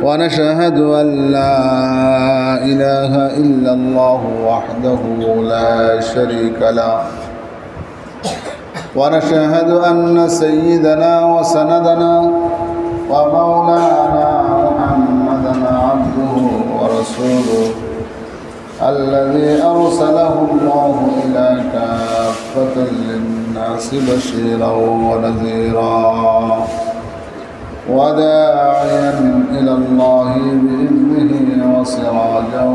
ونشهد أن لا إله إلا الله وحده لا شريك له ونشهد أن سيدنا وسندنا ومولانا محمدا عبده ورسوله الذي أرسله الله إلى كافة للناس بشيرا ونذيرا وداعيا إلى الله بإذنه وسراجا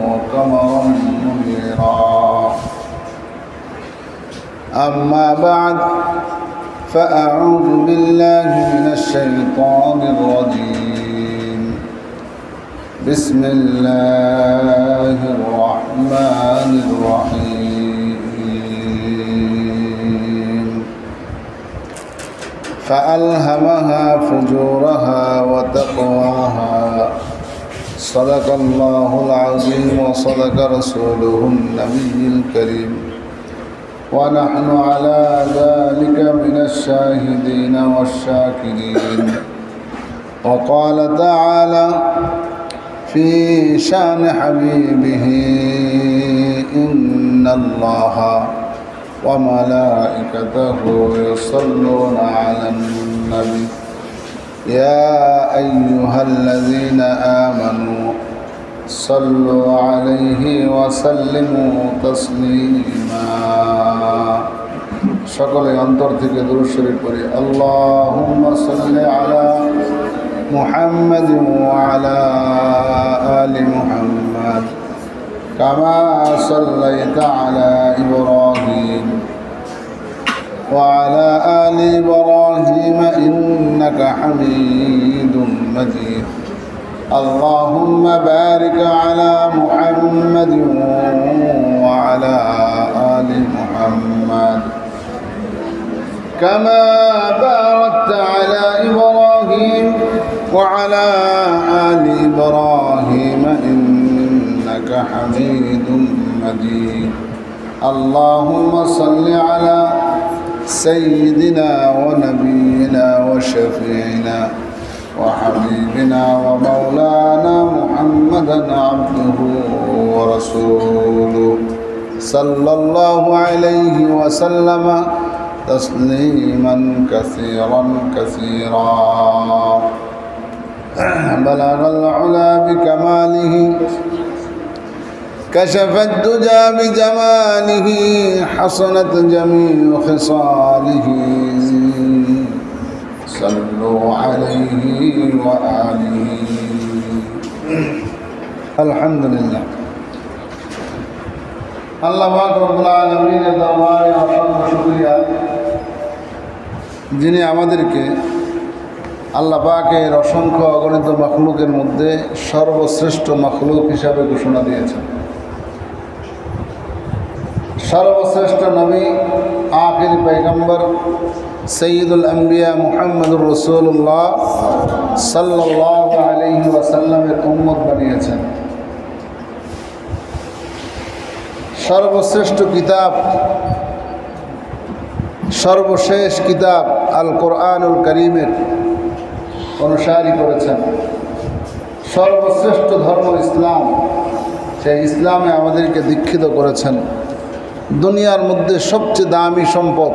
وقمرا منيرا أما بعد فأعوذ بالله من الشيطان الرجيم بسم الله الرحمن الرحيم فألهمها فجورها وتقواها صدق الله العظيم وصدق رسوله النبي الكريم ونحن على ذلك من الشاهدين والشاكرين وقال تعالى في شان حبيبه إن الله وملائكته يصلون على النبي يا أيها الذين آمنوا صلوا عليه وسلموا تسليما সকলে অন্তর থেকে দুরূদ শরীফ পড়ি আল্লাহুম্মা সাল্লি আলা মুহাম্মাদ ওয়া আলা আলি মুহাম্মাদ কামা সাল্লাইতা আলা ইব্রাহিম ওয়া আলা আলি ইব্রাহিম ইন্নাকা হামিদুম মাজিদ اللهم بارك على محمد وعلى آل محمد كما باركت على إبراهيم وعلى آل إبراهيم إنك حميد مجيد اللهم صل على سيدنا ونبينا وشفيعنا وحبيبنا ومولانا محمدا عبده ورسوله صلى الله عليه وسلم تسليما كثيرا كثيرا بلغ العلا بكماله كشف الدجى بجماله حسنت جميع خصاله صلوا عليه وآله الحمد لله আল্লাহ পাক রব্বুল আলামিনের দরবারে অসংখ্য শুকরিয়া যিনি আমাদেরকে আল্লাহ পাকের অসংখ্য অগণিত মাখলুকের মধ্যে সর্বশ্রেষ্ঠ মাখলুক হিসাবে ঘোষণা দিয়েছেন সর্বশ্রেষ্ঠ নবী আখির পয়গম্বর সৈয়দুল আম্বিয়া মুহাম্মদুর রাসূলুল্লাহ সাল্লাল্লাহু আলাইহি ওয়াসাল্লামের উম্মত বানিয়েছেন সর্বশ্রেষ্ঠ কিতাব সর্বশেষ কিতাব আল কোরআনুল কারীমের অনুসারী করেছেন সর্বশ্রেষ্ঠ ধর্ম ইসলাম সেই ইসলামে আমাদেরকে দীক্ষিত করেছেন দুনিয়ার মধ্যে সবচেয়ে দামি সম্পদ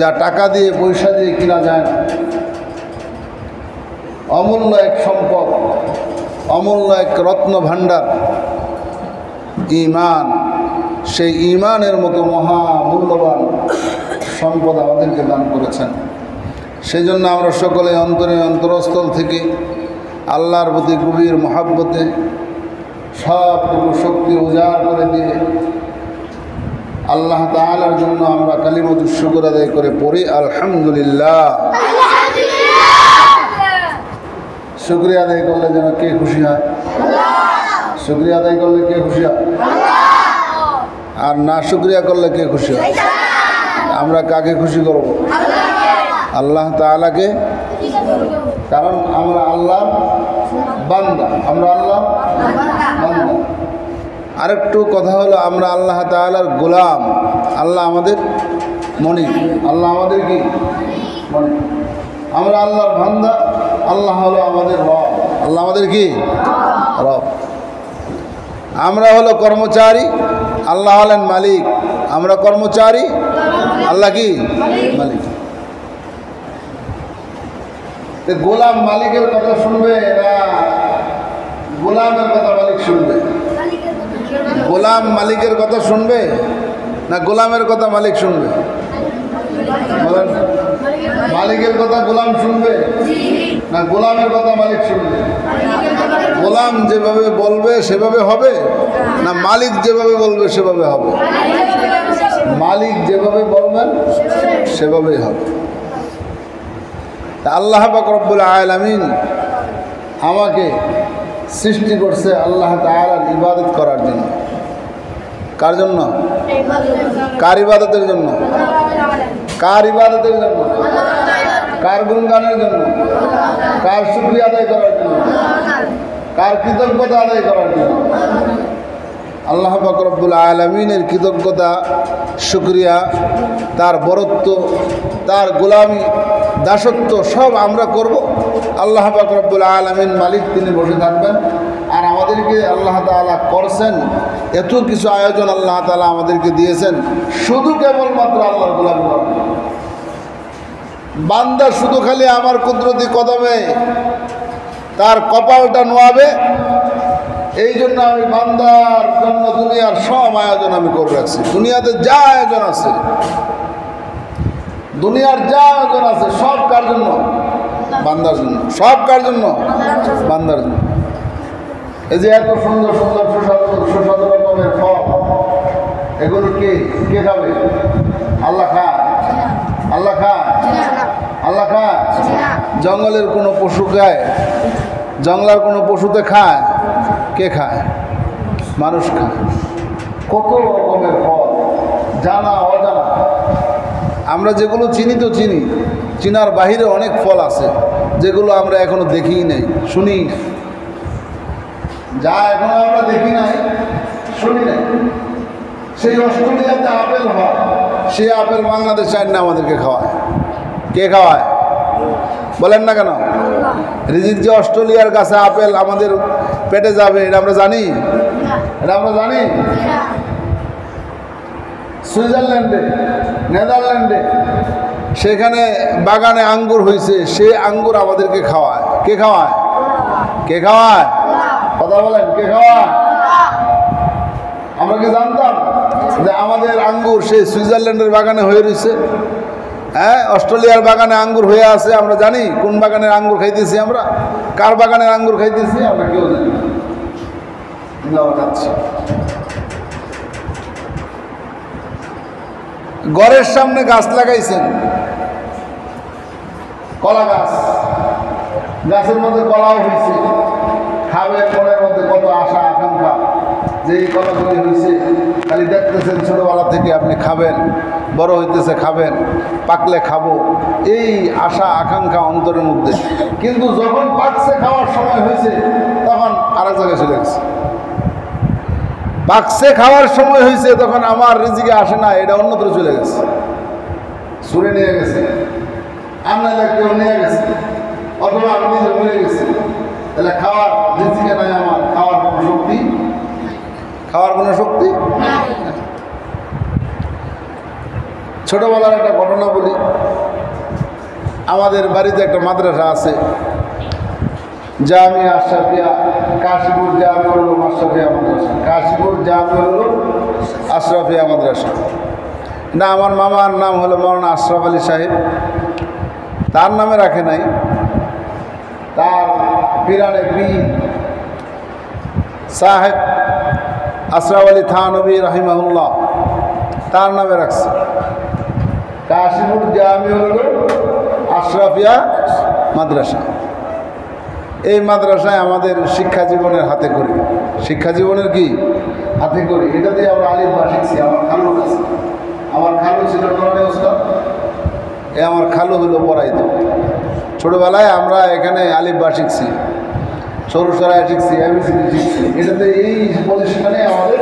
যা টাকা দিয়ে পয়সা দিয়ে কিনা যায় না অমূল্য এক সম্পদ অমূল্য এক রত্ন ভাণ্ডার ঈমান সেই ঈমানের মতো মহামূল্যবান সম্পদ আমাদেরকে দান করেছেন সেই জন্য আমরা সকলে অন্তরে অন্তরস্থল থেকে আল্লাহর প্রতি গভীর মহাব্বতে সবটুকু শক্তি উজাড় করে দিয়ে আল্লাহ তাআলার জন্য আমরা কালিমাতুশ শুকর আদায় করে পড়ি আলহামদুলিল্লাহ। শুকরিয়া আদায় করলে যেন কে খুশি হয়? শুকরিয়া আদায় করলে কে খুশি হয়? আর না শুকরিয়া করলে কে খুশি হয়? আমরা কাকে খুশি করব? আল্লাহ তাআলাকে, কারণ আমরা আল্লাহ বান্দা, আমরা আল্লাহ বান্দা। আরেকটু কথা হলো আমরা আল্লাহ তাআলার গোলাম, আল্লাহ আমাদের মনিব, আল্লাহ আমাদের কি মনিব। আমরা আল্লাহর বান্দা, আল্লাহ হলো আমাদের রব। আল্লাহ আমাদের কি রব। আমরা হলো কর্মচারী, আল্লাহ হলেন মালিক। আমরা কর্মচারী, আল্লাহ কি মালিক। গোলাম মালিকের কথা শুনবে না গোলামের কথা মালিক শুনবে? গোলাম মালিকের কথা শুনবে না গোলামের কথা মালিক শুনবে? বলেন, মালিকের কথা গোলাম শুনবে না গোলামের কথা মালিক শুনবে? গোলাম যেভাবে বলবে সেভাবে হবে না মালিক যেভাবে বলবে সেভাবে হবে? মালিক যেভাবে বলবেন সেভাবেই হবে। আল্লাহ পাক রব্বুল আলামিন আমাকে সৃষ্টি করছে আল্লাহ তাআলার ইবাদত করার জন্য। কার জন্য? কার ইবাদতের জন্য? কার ইবাদতের জন্য? কার গুণগানের জন্য? কার শুকরিয়া আদায় করার জন্য? কার কৃতজ্ঞতা আদায় করার জন্য? আল্লাহ পাক রব্বুল আলামিনের কৃতজ্ঞতা, শুকরিয়া, তার বরত্ব, তার গোলামি, দাসত্ব সব আমরা করব। আল্লাহ পাক রব্বুল আলামিন মালিক, তিনি বসে থাকবেন। আর আমাদেরকে আল্লাহ তাআলা করছেন এত কিছু আয়োজন আল্লাহ তাআলা আমাদেরকে দিয়েছেন শুধু কেবলমাত্র আল্লাহর গোলামি করার। বান্দা শুধু খালি আমার কুদরতি কদমে তার কপালটা নোয়াবে, এই জন্য আমি বান্দার জন্য দুনিয়ার সব আয়োজন আমি করে রাখছি। দুনিয়াতে যা আয়োজন আছে, দুনিয়ার যা আয়োজন আছে সব কার জন্য? বান্দার জন্য। সব কার জন্য? বান্দার জন্য। এই যে এত সুন্দর সুন্দর সুস্বাদু রকমের ফল, এগুলো কে কে খাবে? আল্লাহ খায়? আল্লাহ খায়? আল্লাহ খায়? জঙ্গলের কোনো পশু খায়? জঙ্গলার কোনো পশুতে খায়? কে খায়? মানুষ খায়। কত রকমের ফল, জানা অজানা। আমরা যেগুলো চিনি তো চিনি, চিনার বাহিরে অনেক ফল আছে যেগুলো আমরা এখনো দেখিই নাই, শুনিই নাই। যা এখনো আমরা দেখি নাই, শুনি নাই। সেই অস্ট্রেলিয়াতে আপেল হয়, সেই আপেল বাংলাদেশ আইন না আমাদেরকে খাওয়ায়। কে খাওয়ায়? বলেন না কেন? রিজিক যে অস্ট্রেলিয়ার গাছে আপেল আমাদের পেটে যাবে এটা আমরা জানি? এটা আমরা জানি? সুইজারল্যান্ডে, নেদারল্যান্ডে সেখানে বাগানে আঙ্গুর হয়েছে, সেই আঙ্গুর আমাদেরকে খাওয়ায়। কে খাওয়ায়? কে খাওয়ায়? কথা বলেন, কে খাওয়ায়? আমরা কি জানতাম যে আমাদের আঙ্গুর সেই সুইজারল্যান্ডের বাগানে হয়ে রয়েছে? হ্যাঁ, অস্ট্রেলিয়ার বাগানে আঙ্গুর হয়ে আছে। আমরা জানি কোন বাগানের আঙ্গুর খাইতেছি, আমরা কার বাগানের আঙ্গুর খাইতেছি আমরা কেউ জানি না। খাচ্ছি। ঘরের সামনে গাছ লাগাইছেন, কলা গাছ, গাছের মধ্যে কলাও হয়েছে, খাবে মনের মধ্যে কত আশা আকাঙ্ক্ষা যে এই কলাগুলি হয়েছে, খালি দেখতেছেন ছোটোবেলা থেকে আপনি খাবেন, বড় হইতেছে খাবেন, পাকলে খাবো, এই আশা আকাঙ্ক্ষা অন্তরের মধ্যে। কিন্তু যখন পাকছে, খাওয়ার সময় হয়েছে, তখন আরেক জায়গায় চলে গেছে। পাকছে খাওয়ার সময় হয়েছে, তখন আমার রিজিকে আসে না, এটা অন্যত্র চলে গেছে, ছুঁড়ে নিয়ে গেছে, আমরা কেউ নিয়ে গেছে, অথবা আমি নিজে মরে গেছি। তাহলে খাওয়ার রিজিকে নাই আমার, খাওয়ার কোনো শক্তি, খাওয়ার কোনো শক্তি। ছোটবেলার একটা ঘটনা বলি। আমাদের বাড়িতে একটা মাদ্রাসা আছে, জামিয়া আশরাফিয়া, কাশীপুর জামিউল উলুম আশরাফিয়া মাদ্রাসা, কাশীপুর জামিউল উলুম আশরাফিয়া মাদ্রাসা। না, আমার মামার নাম হলো মৌলানা আশরাফ আলী সাহেব, তার নামে রাখে নাই, তার পিরানে পীর সাহেব আশরাফ আলী থানভী রাহিমাহুল্লাহ, তার নামে রাখছে কাশীপুর জামিউল উলুম আশরাফিয়া মাদ্রাসা। এই মাদ্রাসায় আমাদের শিক্ষা জীবনের হাতে করি, শিক্ষা জীবনের কি হাতে করি, এটা দিয়ে আমরা আলিফ বা শিখছি। আমার খালু আছে, আমার খালু ছিল নোরানি ওস্তাদ, এ আমার খালু হলো পড়াইতো। ছোটোবেলায় আমরা এখানে আলিফ বা শিখছি, সরু সরাই শিখছি, এবিসিডি শিখছি। এটাতে এই প্রতিষ্ঠানে আমাদের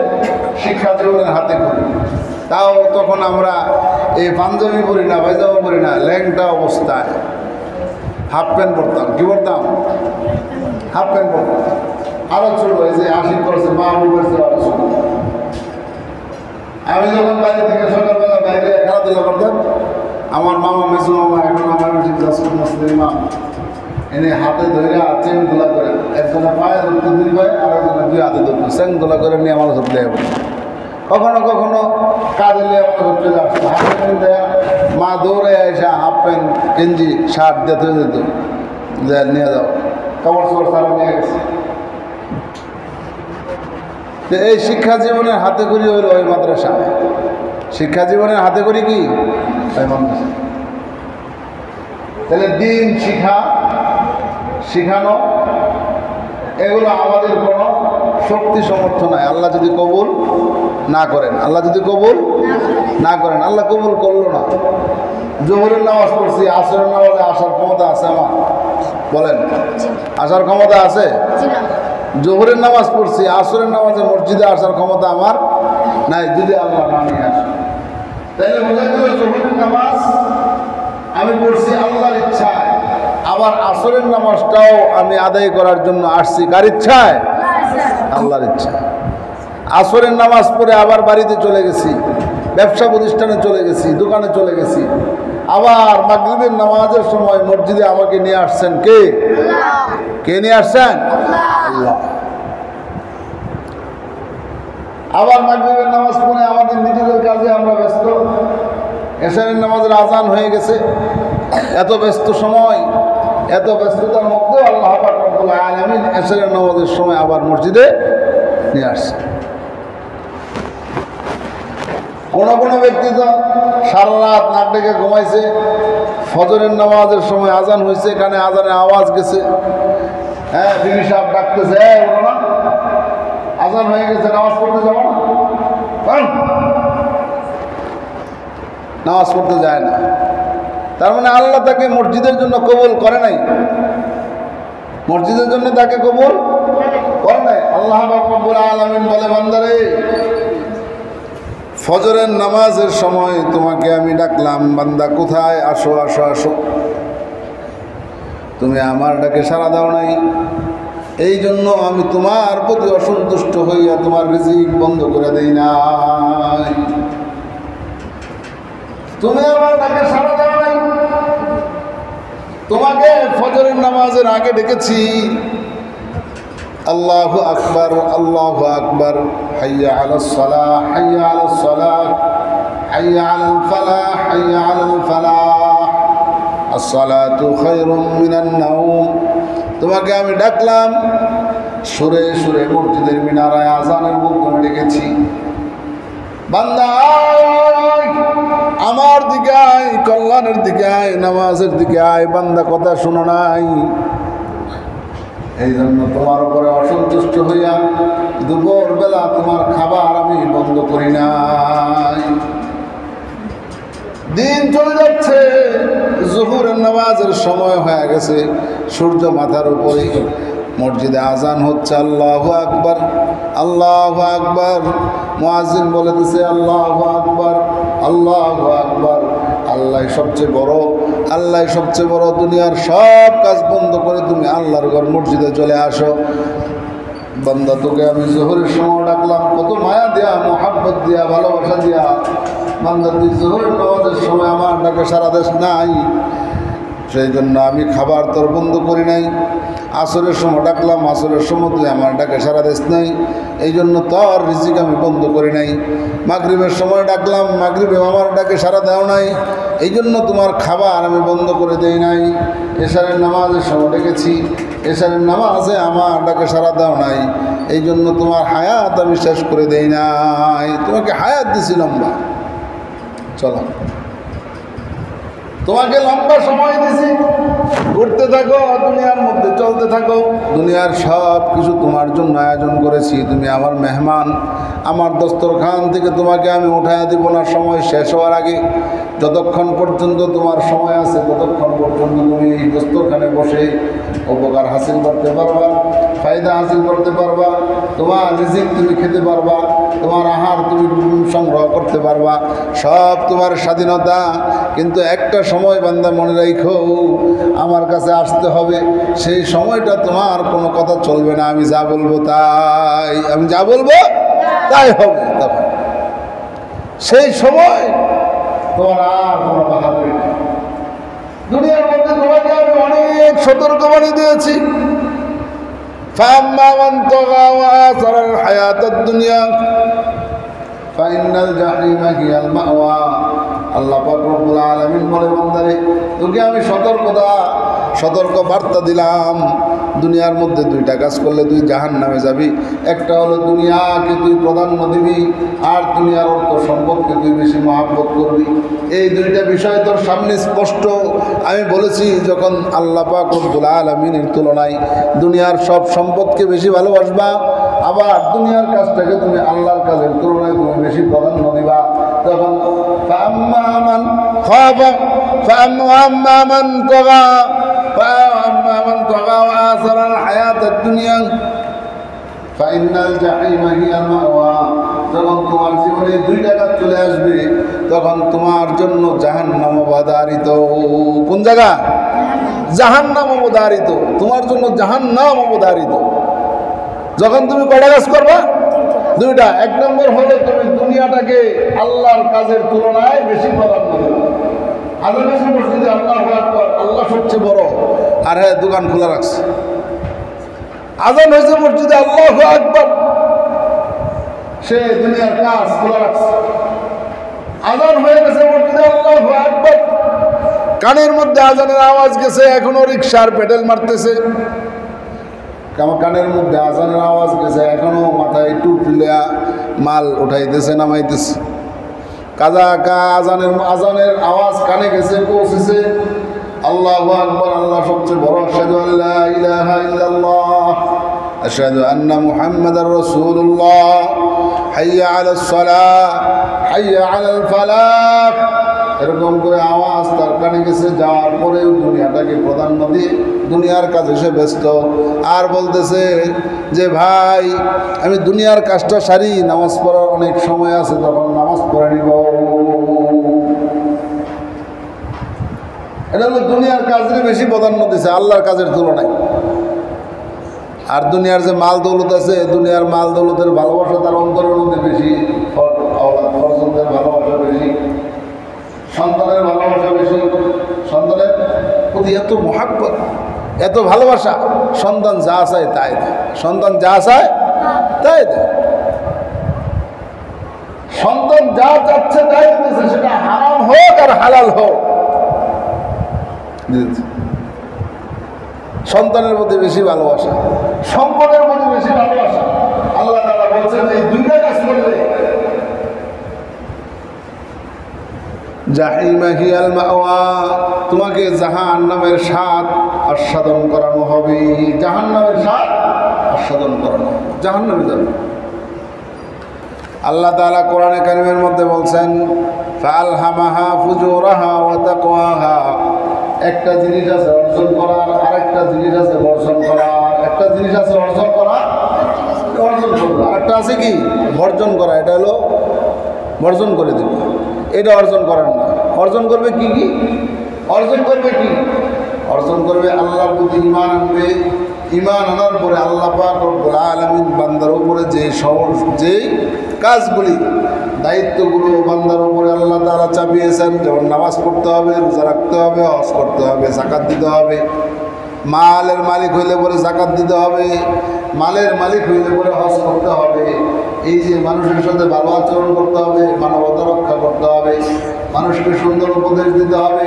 শিক্ষা জীবনের হাতে করি। তাও তখন আমরা এই পাঞ্জাবি পড়ি না, পায়জামা পড়ি না, ল্যাংটা অবস্থায়, হাফ প্যান্ট পরতাম। কি পরতাম? হাফ প্যান্ট পরতাম। আরো ছোট হয়েছে, আশিক করছে, মা আমি করছে, আরো ছোট। আমি যখন বাইরে থেকে সকালবেলা বাইরে খেলাধুলা করতাম, আমার মামা মেসু মামা এখন আমার মা এনে হাতে ধরে চেন গোলা করে, একজনের পায়ে ধরতে দুই পায়ে, আর একজনের দুই হাতে ধরতো, চেন গোলা করে নিয়ে আমার ধরতে হবে। কখনো কখনো কাজে নিয়ে আমার ধরতে আসতো, হাফ প্যান্ট দেয়া মা দৌড়ে এসে হাফ প্যান্ট গেঞ্জি শার্ট দিয়ে ধরে দিত, নিয়ে যাও কাপড় চোপড় সারা নিয়ে গেছে। এই শিক্ষা জীবনের হাতে করি হইল ওই মাদ্রাসা। শিক্ষা জীবনের হাতে করি কি ওই মাদ্রাসা। তাহলে দিন শিখানো এগুলো আমাদের কোনো শক্তি সমর্থ নাই। আল্লাহ যদি কবুল না করেন, আল্লাহ যদি কবুল না করেন, আল্লাহ কবুল করলো না। জোহরের নামাজ পড়ছি, আসরের নামাজে আসার ক্ষমতা আছে আমার? বলেন, আসার ক্ষমতা আছে? জোহরের নামাজ পড়ছি, আসরের নামাজে মসজিদে আসার ক্ষমতা আমার নাই, যদি আল্লাহ না নিয়ে আসে। তাইলে বোঝা গেল জোহরের নামাজ আমি পড়ছি আল্লাহর ইচ্ছায়, আবার আসরের নামাজটাও আমি আদায় করার জন্য আসছি কার ইচ্ছায়? আল্লাহর ইচ্ছায়। আসরের নামাজ পড়ে আবার বাড়িতে চলে গেছি, ব্যবসা প্রতিষ্ঠানে চলে গেছি, দোকানে চলে গেছি, আবার মাগরিবের নামাজের সময় মসজিদে আমাকে নিয়ে আসছেন কে? কে নিয়ে আসছেন? আল্লাহ। আবার মাগরিবের নামাজ পড়ে আমাদের নিজেদের কাজে আমরা ব্যস্ত, এশারের নামাজের আজান হয়ে গেছে। এত ব্যস্ত সময়, এত ব্যস্ততার মধ্যে আল্লাহ পাক রব্বুল আলামিন এশারের নামাজের সময় আবার মসজিদে নিয়ে আসছে। কোনো ব্যক্তি তো সারা রাত নাক ডেকে ঘুমাইছে, ফজরের নামাজের সময় আজান হয়েছে, এখানে আজানের আওয়াজ গেছে, হ্যাঁ বিবি সাহেব ডাকতেছে, ওঠো না, আজান হয়ে গেছে, নামাজ পড়তে যাবো না, নামাজ পড়তে যায় না। তার মানে আল্লাহ তাকে মসজিদের জন্য কবুল করে নাই, মসজিদের জন্য তাকে কবুল করে নাই। আল্লাহ রাব্বুল আলামিন বলে, বান্দারে ফজরের নামাজের সময় তোমাকে আমি ডাকলাম, বান্দা কোথায়, আসো আসো আসো, তুমি আমার ডাকে সাড়া দাও নাই, এই জন্য আমি তোমার প্রতি অসন্তুষ্ট হইয়া তোমার রিজিক বন্ধ করে দেই নাই। তুমি আমার ডাকে সাড়া দাও নাই, তোমাকে ফজরের নামাজের আগে ডেকেছি, আল্লাহু আকবার আল্লাহু আকবার, হাইয়া আলাস সালাহ হাইয়া আলাস সালাহ হাইয়া আলাল ফালাহ হাইয়া আলাল ফালাহ, আসসালাতু খায়রুম মিনান নাওম। তোমাকে আমি ডাকলাম, সুরে সুরে মসজিদের মিনারায় আজানের মাধ্যমে ডেকেছি, বান্দা আমার দিকে আয়, কল্যাণের দিকে আয়, নামাজের দিকে আয়, বান্দা কথা শোনো নাই। এই জন্য তোমার উপরে অসন্তুষ্ট হইয়া দুপুর বেলা তোমার খাবার আমি বন্ধ করি নাই। দিন চলে যাচ্ছে, জোহরের নামাজের সময় হয়ে গেছে, সূর্য মাথার উপরে, মসজিদে আজান হচ্ছে, আল্লাহু আকবার আল্লাহু আকবার, মুয়াজ্জিন বলে দিছে আল্লাহু আকবার আল্লাহু আকবার, আল্লাহ সবচেয়ে বড়, আল্লাহ সবচেয়ে বড়, দুনিয়ার সব কাজ বন্ধ করে তুমি আল্লাহর ঘর মসজিদে চলে আসো। বান্দা তোকে আমি জোহরের সময় ডাকলাম, কত মায়া দিয়া, মোহাব্বত দিয়া, ভালোবাসা দিয়া, বান্দা তুই জোহরের নামাজের সময় আমার ডাকে সারা দেশ নাই, সেই জন্য আমি খাবার তোর বন্ধ করি নাই। আসরের সময় ডাকলাম, আসরের সময় তুই আমার ডাকে সারা দেশ নাই, এই জন্য তোর রিজিক আমি বন্ধ করি নাই। মাগরিবের সময় ডাকলাম, মাগরিবে আমার ডাকে সারা দেও নাই, এই জন্য তোমার খাবার আমি বন্ধ করে দেই নাই। এশারের নামাজের সময় ডেকেছি, এশারের নামাজে আমার ডাকে সারা দেও নাই, এই জন্য তোমার হায়াত আমি শেষ করে দেই নাই। তোমাকে হায়াত দিছি লম্বা, চলো তোমাকে লম্বা সময় দিছি, ঘুরতে থাকো, দুনিয়ার মধ্যে চলতে থাকো, দুনিয়ার সব কিছু তোমার জন্য আয়োজন করেছি, তুমি আমার মেহমান, আমার দস্তরখান থেকে তোমাকে আমি উঠাইয়া দিব না সময় শেষ হওয়ার আগে। যতক্ষণ পর্যন্ত তোমার সময় আছে ততক্ষণ পর্যন্ত তুমি এই দস্তরখানে বসে উপকার হাসিল করতে পারবা, ফায়দা হাসিল করতে পারবা, তোমার রিজিক তুমি খেতে পারবা, তোমার আহার তুমি সংগ্রহ করতে পারবা, সব তোমার স্বাধীনতা। কিন্তু একটা সময় বান্দা মনে রাখো, আমার কাছে আসতে হবে, সেই সময়টা তোমার কোনো কথা চলবে না, আমি যা বলবো তাই, আমি যা বলবো তাই হবে। তখন সেই সময় তোমার আর কোনো কথা বলি না। দুনিয়ার মধ্যে তোমাকে আমি অনেক সতর্কবাণী দিয়েছি। فأما من طغى وآثر الحياة الدنيا فإن الجحيم هي المأوى। আল্লাহ পাক রব্বুল আলামিন বলে, বান্দারে তোকে আমি সতর্ক বার্তা দিলাম, দুনিয়ার মধ্যে দুইটা কাজ করলে তুই জাহান্নামে যাবি। একটা হলো দুনিয়াকে তুই প্রাধান্য দিবি, আর দুনিয়ার অর্থ সম্পদকে তুই বেশি মহাব্বত করবি। এই দুইটা বিষয় তোর সামনে স্পষ্ট। আমি বলেছি, যখন আল্লাহ পাক রব্বুল আলামিনের তুলনায় দুনিয়ার সব সম্পদকে বেশি ভালোবাসবা, আবার দুনিয়ার কাজটাকে তুমি আল্লাহর কাজের তুলনায় তুমি বেশি প্রাধান্য দিবা, তখন فأما من خاف فأما من طغى وآثر الحياة الدنيا فإن الجحيم هي المأوى। যখন তোমার জীবনে দুইটা কাজ চলে আসবে, তখন তোমার জন্য জাহান্নাম অবধারিত। কোন জায়গা? জাহান্নাম অবধারিত, তোমার জন্য জাহান্নাম অবধারিত। যখন তুমি কয়টা কাজ করবা? দুইটা। এক নম্বর হলো তুমি দুনিয়াটাকে আল্লাহর কাজের তুলনায় বেশি প্রাধান্য দেবে। আল্লাহ মসজিদে আল্লাহু আকবার, আল্লাহ সবচেয়ে বড়, আর হ্যাঁ দোকান খোলা রাখছে। আজান হয়েছে মসজিদে আল্লাহু আকবার, সে দুনিয়ার কাজ খোলা রাখছে। আজান হয়ে গেছে মসজিদে আল্লাহু আকবার, কানের মধ্যে আজানের আওয়াজ গেছে, এখনো রিকশার পেডেল মারতেছে। কানের মধ্যে আজানের আওয়াজ গেছে, এখনো মাথায় টুপি লিয়া মাল উঠাইতেছে নামাইতেছে। আজানের আওয়াজ কানে গেছে, পৌঁছেছে। আল্লাহু আকবার, আল্লাহ সবচেয়ে বড়। আশহাদু আল্লা ইলাহা ইল্লাল্লাহ, আশহাদু আন্না মুহাম্মাদার রাসূলুল্লাহ, হাইয়া আলাস সালাহ, হাইয়া আলাল ফালাহ। এরকম করে আওয়াজ তার কানে গেছে, যাওয়ার পরেও দুনিয়াটাকে প্রাধান্য দিয়ে দুনিয়ার কাজে সে ব্যস্ত। আর বলতেছে যে ভাই, আমি দুনিয়ার কাজটা সারি, নামাজ পড়ার অনেক সময় আছে, তখন নামাজ পড়ে নিব। এটা হলো দুনিয়ার কাজে বেশি প্রাধান্য দিছে আল্লাহর কাজের তুলনায়। আর দুনিয়ার যে মাল দৌলত আছে, দুনিয়ার মাল দৌলতের ভালোবাসা তার অন্তরের মধ্যে বেশি, ফরজনদের ভালোবাসা বেশি, সন্তানের ভালোবাসা বেশি, সন্তানের প্রতি এত মহাব্বত, এত ভালোবাসা। সন্তান যা চায় তাই দেয়, সন্তান যা চায় তাই দেয়, সন্তান যা চাচ্ছে তাই দিতেছে, সেটা হারাম হোক আর হালাল হোক। সন্তানের প্রতি বেশি ভালোবাসা, সম্পদের প্রতি বেশি ভালোবাসা। আল্লাহ তাআলা বলছেন এই দুইটা কাজ করলে জাহিমা হিয়াল মাওয়া, তোমাকে জাহান্নামের স্বাদ আস্বাদন করানো হবে। জাহান্নামের স্বাদ আস্বাদন করানো হবে, জাহান্নামে যাবে। আল্লাহ তাআলা কোরআনে কারীমের মধ্যে বলছেন, ফাআলহামাহা ফুজুরাহা ওয়া তাকওয়াহা। একটা জিনিস আছে অর্জন করার, আরেকটা জিনিস আছে বর্জন করার। একটা জিনিস আছে অর্জন করা, অর্জন করবে। আরেকটা আছে কি? বর্জন করা। এটা হলো বর্জন করে দেবে, এটা অর্জন করার না। অর্জন করবে কি কি? অর্জন করবে কি? অর্জন করবে আল্লাহর প্রতি ঈমান আনবে। ঈমান আনার পরে আল্লাহ পাক রব্বুল আলামিন বান্দার উপরে যে কাজগুলি, দায়িত্বগুলো বান্দার উপরে আল্লাহ তাআলা চাপিয়েছেন, যেমন নামাজ পড়তে হবে, রোজা রাখতে হবে, হজ করতে হবে, যাকাত দিতে হবে। মালের মালিক হইলে পরে যাকাত দিতে হবে, মালের মালিক হইলে পরে হজ করতে হবে। এই যে মানুষের সাথে ভালো আচরণ করতে হবে, মানবতা রক্ষা করতে হবে, মানুষকে সুন্দর উপদেশ দিতে হবে,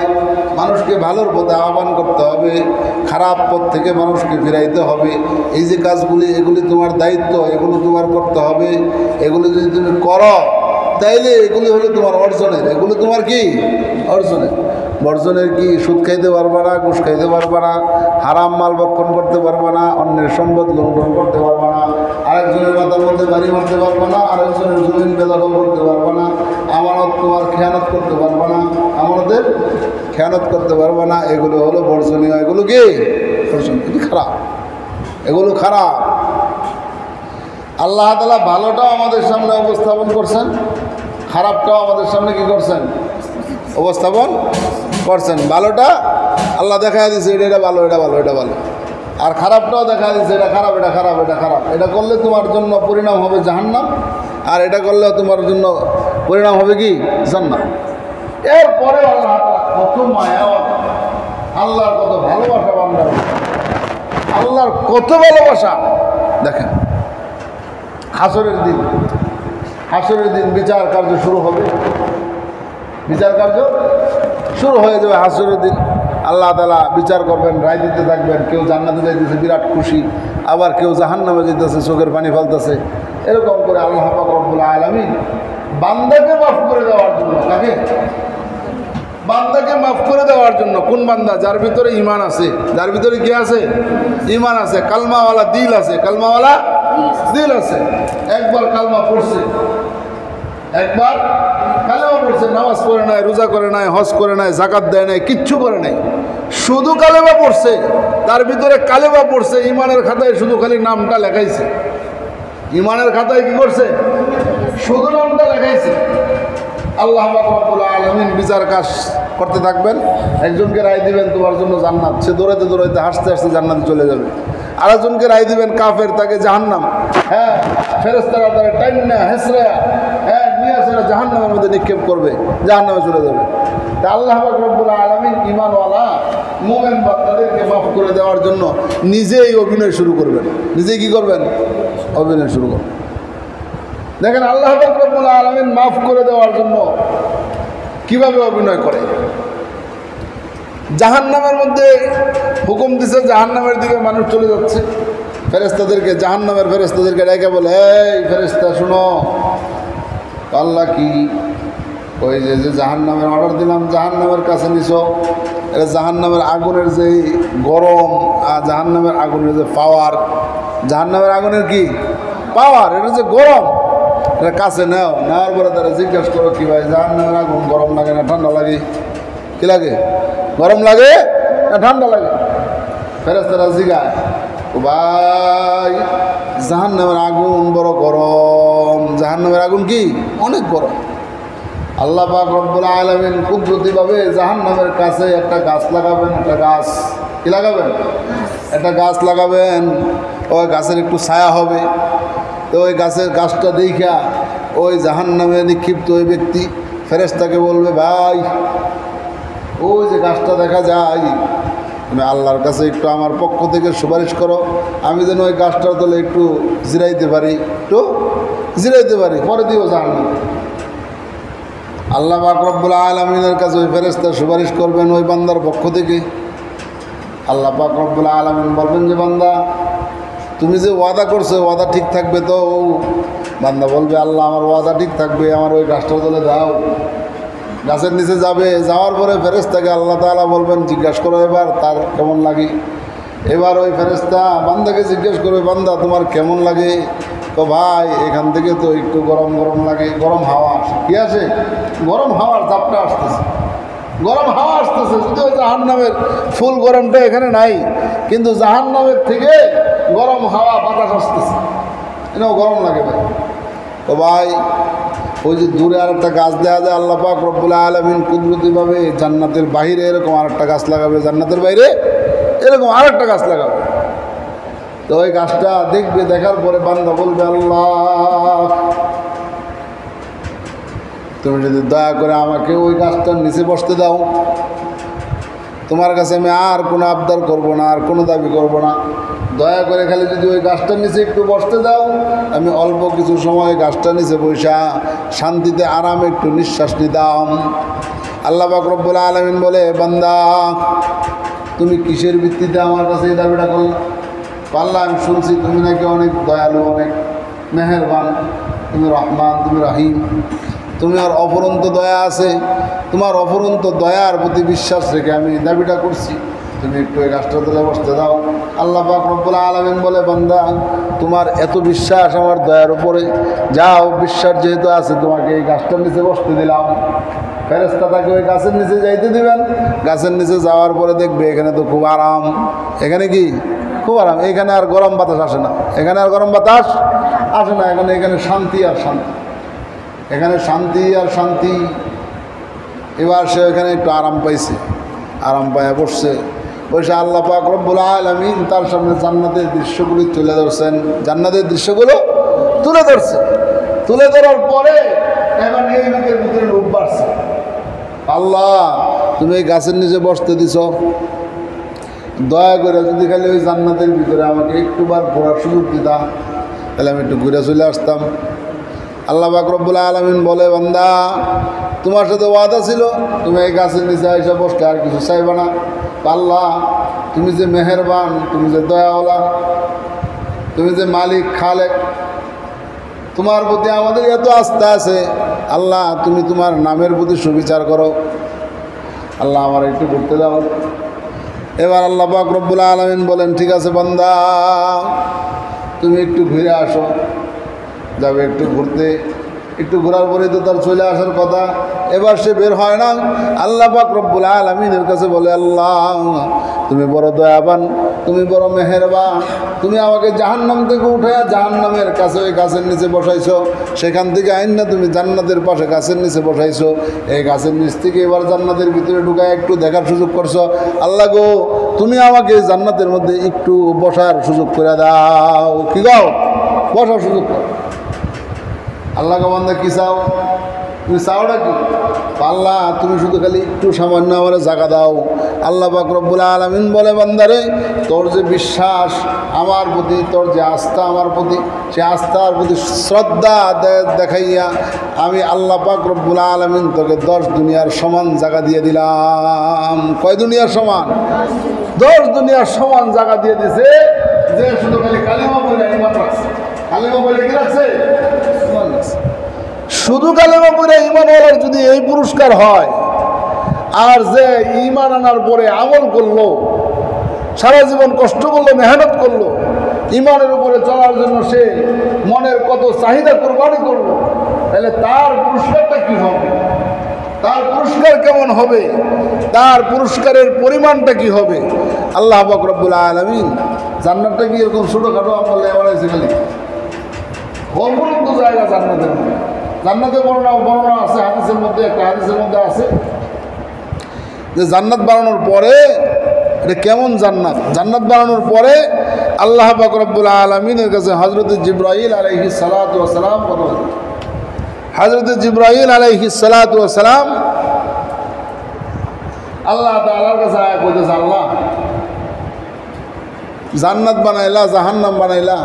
মানুষকে ভালোর পথে আহ্বান করতে হবে, খারাপ পথ থেকে মানুষকে ফিরাইতে হবে। এই যে কাজগুলি, এগুলি তোমার দায়িত্ব, এগুলো তোমার করতে হবে। এগুলো যদি তুমি করো তাইলে এগুলি হলো তোমার অর্জনের। এগুলো তোমার কি? অর্জনের। বর্জনের কি? সুদ খাইতে পারবা না, ঘুষ খাইতে পারবা না, হারাম মাল ভক্ষণ করতে পারবা না, অন্যের সম্পদ লুণ্ঠন করতে পারবা না, আরেকজনের মাথার মধ্যে বাড়ি মারতে পারবা না, আরেকজনের জমিন বেদখল করতে পারবা না, আমানত তোমার খেয়ানত করতে পারবা না, আমানতের খেয়ানত করতে পারবা না। এগুলো হলো বর্জনীয়। এগুলো কি? বর্জন। এগুলো খারাপ, এগুলো খারাপ। আল্লাহ তাআলা ভালোটাও আমাদের সামনে উপস্থাপন করছেন, খারাপটাও আমাদের সামনে কি করছেন? উপস্থাপন করছেন। ভালোটা আল্লাহ দেখা দিচ্ছে, এটা ভালো, এটা ভালো, এটা ভালো। আর খারাপটাও দেখা দিচ্ছে, এটা খারাপ, এটা খারাপ, এটা খারাপ। এটা করলে তোমার জন্য পরিণাম হবে জাহান্নাম, আর এটা করলে তোমার জন্য পরিণাম হবে কি? জান্নাত। এরপরে আল্লাহ কত মায়া, আল্লাহর কত ভালোবাসা বান্দার, আল্লাহর কত ভালোবাসা। দেখেন হাসরের দিন বিচার কার্য শুরু হবে, বিচার কার্য শুরু হয়ে যাবে। হাসরের দিন আল্লাহ তাআলা বিচার করবেন, রায় দিতে থাকবেন। কেউ জান্নাতে যাইতেছে বিরাট খুশি, আবার কেউ জাহান্নামে যাইতেছে চোখের পানি ফেলতেছে। এরকম করে আল্লাহ পাক রব্বুল আলামিন বান্দাকে মাফ করে দেওয়ার জন্য, তাকে বান্দাকে মাফ করে দেওয়ার জন্য, কোন বান্দা? যার ভিতরে ঈমান আছে, যার ভিতরে কি আছে? ঈমান আছে, কালমাওয়ালা দিল আছে, কালমাওয়ালা দিল আছে। একবার কালমা পড়ছে, একবার কালেমা পড়ছে, নামাজ পড়ে নাই, রোজা করে নাই, হজ করে নাই, যাকাত দেয় নাই, কিচ্ছু করে নাই, শুধু কালেমা পড়ছে। তার ভিতরে কালেমা পড়ছে, ঈমানের খাতায় শুধু খালি নামটা লেখাইছে। ঈমানের খাতায় কি করছে? শুধু নামটা লেখাইছে। আল্লাহ পাক রব্বুল আলামিন বিচার কাজ করতে থাকবেন। একজনকে রায় দিবেন তোমার জন্য জান্নাত, সে দৌড়াইতে দৌড়াইতে হাসতে হাসতে জান্নাতে চলে যাবে। আরেকজনকে রায় দিবেন কাফের, তাকে জাহান্নাম। হ্যাঁ, ফেরেশতারা তারা টাইন্না হেসরা নিয়ে আসে জাহান্নামের মধ্যে নিক্ষেপ করবে, জাহান্নামে চলে যাবে। তা আল্লাহ পাক রব্বুল আলামিন ঈমানওয়ালা মুমিন বান্দাদেরকে মাফ করে দেওয়ার জন্য নিজেই অভিনয় শুরু করবেন। নিজেই কি করবেন? অভিনয় শুরু করবেন। দেখেন আল্লাহ পাক রব্বুল আলামিন মাফ করে দেওয়ার জন্য কিভাবে অভিনয় করে। জাহান্নামের মধ্যে হুকুম দিছে, জাহান্নামের দিকে মানুষ চলে যাচ্ছে। ফেরেশতাদেরকে, জাহান্নামের ফেরেশতাদেরকে ডেকে বলে, এই ফেরেশতা শুনো, আল্লাহ কি ওই যে জাহান্নামের অর্ডার দিলাম, জাহান্নামের কাছে নিছো, এটা জাহান্নামের আগুনের যে গরম আর জাহান্নামের আগুনের যে পাওয়ার, জাহান্নামের আগুনের কি পাওয়ার, এটা যে গরম, এটা কাছে নাও। নেওয়ার পরে তারা জিজ্ঞাসা করো, কি ভাই জাহান্নামের আগুন গরম লাগে না ঠান্ডা লাগে? কি লাগে? গরম লাগে না ঠান্ডা লাগে? ফেরেশতারা জিজ্ঞাসা, ও ভাই জাহান্নামের আগুন বড় গরম, জাহান্নামের আগুন কি অনেক গরম। আল্লাহ পাক রব্বুল আলামিন কুদরতিভাবে জাহান্নামের কাছে একটা গাছ লাগাবেন, একটা গাছ কি লাগাবেন? একটা গাছ লাগাবেন। ওই গাছের একটু ছায়া হবে। তো ওই গাছটা দেখা ওই জাহান্নামে নিক্ষিপ্ত ওই ব্যক্তি ফেরেশতাকে বলবে, ভাই ওই যে গাছটা দেখা যায়, তুমি আল্লাহর কাছে একটু আমার পক্ষ থেকে সুপারিশ করো, আমি যেন ওই গাছটার তলে একটু জিরাইতে পারি, পরে দিও জাহান্নামে। আল্লাহ পাক রব্বুল আলামিনের কাছে ওই ফেরেশতা সুপারিশ করবেন ওই বান্দার পক্ষ থেকে। আল্লাহ পাক রব্বুল আলামিন বলবেন যে, বান্দা তুমি যে ওয়াদা করছো ওয়াদা ঠিক থাকবে তো? বান্দা বলবে, আল্লাহ আমার ওয়াদা ঠিক থাকবে, আমার ওই গাছটার তলে দাও। গাছের নিচে যাবে, যাওয়ার পরে ফেরেশতাকে আল্লাহ তাআলা বলবেন, জিজ্ঞাসা করো এবার তার কেমন লাগে। এবার ওই ফেরেশতা বান্দাকে জিজ্ঞেস করবে, বান্দা তোমার কেমন লাগে? তো ভাই এখান থেকে তো একটু গরম গরম লাগে, গরম হাওয়া কি আছে? গরম হাওয়ার ঝাপটা আসতেছে, গরম হাওয়া আসতেছে। যদিও জাহান্নামের ফুল গরমটা এখানে নাই, কিন্তু জাহান্নামের থেকে গরম হাওয়া বাতাস আসতেছে, এটাও গরম লাগে ভাই। তো ভাই ওই যে দূরে আরেকটা গাছ দেওয়া যায়, আল্লাহ পাক রব্বুল আলামিন কুদরতিভাবে জান্নাতের বাইরে এরকম আরেকটা গাছ লাগাবে, জান্নাতের বাইরে এরকম আরেকটা গাছ লাগাবে। তো ওই গাছটা দেখবে, দেখার পরে বান্দা বলবে, আল্লাহ তুমি যদি দয়া করে আমাকে ওই গাছটার নিচে বসতে দাও, তোমার কাছে আমি আর কোনো আবদার করব না, আর কোনো দাবি করব না, দয়া করে খালি যদি ওই গাছটার নিচে একটু বসতে দাও, আমি অল্প কিছু সময় গাছটার নিচে বসা শান্তিতে আরামে একটু নিঃশ্বাস নিতাম। আল্লাহ পাক রব্বুল আলামিন বলে, বান্দা তুমি কিসের ভিত্তিতে আমার কাছে এই দাবিটা করলে? আল্লাহ আমি শুনছি তুমি নাকি অনেক দয়ালু, অনেক মেহেরবান, তুমি রহমান, তুমি রহিম, তুমি আর অফুরন্ত দয়া আছে, তোমার অফুরন্ত দয়ার প্রতি বিশ্বাস রেখে আমি দাবিটা করছি, তুমি একটু এই গাছটা তলে বসতে দাও। আল্লাহ পাক রব্বুল আলামিন বলে, বান্দা তোমার এত বিশ্বাস আমার দয়ার উপরে, যাও বিশ্বাস যেহেতু আছে তোমাকে এই গাছটার নিচে বসতে দিলাম। ফেরেশতা তাকে ওই গাছের নিচে যাইতে দিবেন। গাছের নিচে যাওয়ার পরে দেখবে এখানে তো খুব আরাম, এখানে কি খুব আরাম। এখানে আর গরম বাতাস আসে না, এখানে আর গরম বাতাস আসে না। এখানে শান্তি আর শান্তি, এখানে শান্তি আর শান্তি। এবার সে এখানে একটু আরাম পাইছে, আরাম পায়া বসছে। বসে আল্লাহ পাক রব্বুল আলামিন তার সামনে জান্নাতের দৃশ্যগুলি তুলে ধরছেন, জান্নাতের দৃশ্যগুলো তুলে ধরছে। তুলে ধরার পরে এখন এই লোকের ভিতরে লোভ বাড়ছে। আল্লাহ তুমি এই গাছের নিচে বসতে দিছ, দয়া করে যদি খালি ওই জান্নাতের ভিতরে আমাকে একটুবার ঘোরার সুযোগ দিতাম, তাহলে আমি একটু ঘুরে চলে আসতাম। আল্লাহ পাক রব্বুল আলামিন বলে, বান্দা তোমার সাথে ওয়াদা ছিল তুমি এই গাছের নিচে এসে বসতে, আর কিছু চাইবে না। আল্লাহ তুমি যে মেহেরবান, তুমি যে দয়াওয়ালা, তুমি যে মালিক খালেক, তোমার প্রতি আমাদের এত আস্থা আছে। আল্লাহ তুমি তোমার নামের প্রতি সুবিচার করো। আল্লাহ আমার একটু ঘুরতে দাও। এবার আল্লাহ পাক রব্বুল আলামিন বলেন, ঠিক আছে বান্দা তুমি একটু ঘুরে আসো। যাবে একটু ঘুরতে, একটু ঘোরার পরেই তো তার চলে আসার কথা। এবার সে বের হয় না। আল্লাহ পাক রব্বুল আলামিনের কাছে বলে, আল্লাহ তুমি বড় দয়াবান, তুমি বড় মেহেরবান, তুমি আমাকে জাহান্নাম থেকে উঠাইয়া জাহান্নামের কাছে ওই গাছের নিচে বসাইছো, সেখান থেকে আইন না তুমি জান্নাতের পাশে গাছের নিচে বসাইছো। এই গাছের নিচ থেকে এবার জান্নাতের ভিতরে ঢুকায় একটু দেখার সুযোগ করছো। আল্লাহ গো তুমি আমাকে জান্নাতের মধ্যে একটু বসার সুযোগ করে দাও। কি গাও? বসার সুযোগ করো। আল্লাহ বান্দা কি চাও? তুমি চাওটা কি? আল্লাহ তুমি শুধু খালি একটু সামান্য আমার জায়গা দাও। আল্লাহ পাক রব্বুল আলামিন বলে, বান্দারে তোর যে বিশ্বাস আমার প্রতি, তোর যে আস্থা আমার প্রতি, সে আস্থার প্রতি শ্রদ্ধা দেখাইয়া আমি আল্লাহ পাক রব্বুল আলামিন তোকে 10 দুনিয়ার সমান জায়গা দিয়ে দিলাম। কয় দুনিয়ার সমান? 10 দুনিয়ার সমান জায়গা দিয়ে দিছে। যে শুধু খালি কালিমা বলে ইমান রাখছে, কালিমা বলে কি রাখছে? ইমান রাখছে। শুধু কালেমা পড়ে ঈমানওয়ালার যদি এই পুরস্কার হয়, আর যে ঈমান আনার পরে আমল করলো, সারা জীবন কষ্ট করলো, মেহনত করলো, ঈমানের উপরে চলার জন্য সে মনের কত চাহিদা কুরবানি করলো, তাহলে তার পুরস্কারটা কি হবে? তার পুরস্কার কেমন হবে? তার পুরস্কারের পরিমাণটা কি হবে? আল্লাহ পাক রব্বুল আলামিন জান্নাতটা কি এরকম ছোটোখাটো আমল বানাইছে? খালি অপরন্ত জায়গা জান্নাতের মধ্যে, জান্নাতের বর্ণনা আছে হাদিসের মধ্যে। একটা হাদিসের মধ্যে আছে যে জান্নাত বানানোর পরে, এটা কেমন জান্নাত? জান্নাত বানানোর পরে আল্লাহ পাক রব্বুল আলামিনের কাছে হযরত জিবরাইল আলাইহিস সালাতু ওয়াস সালাম বলেন, হযরত জিবরাইল আলাইহিস সালাতু ওয়াস সালাম আল্লাহ তাআলার কাছে আয়া কইতেছে, আল্লাহ জান্নাত বানাইলা, জাহান্নাম বানাইলা,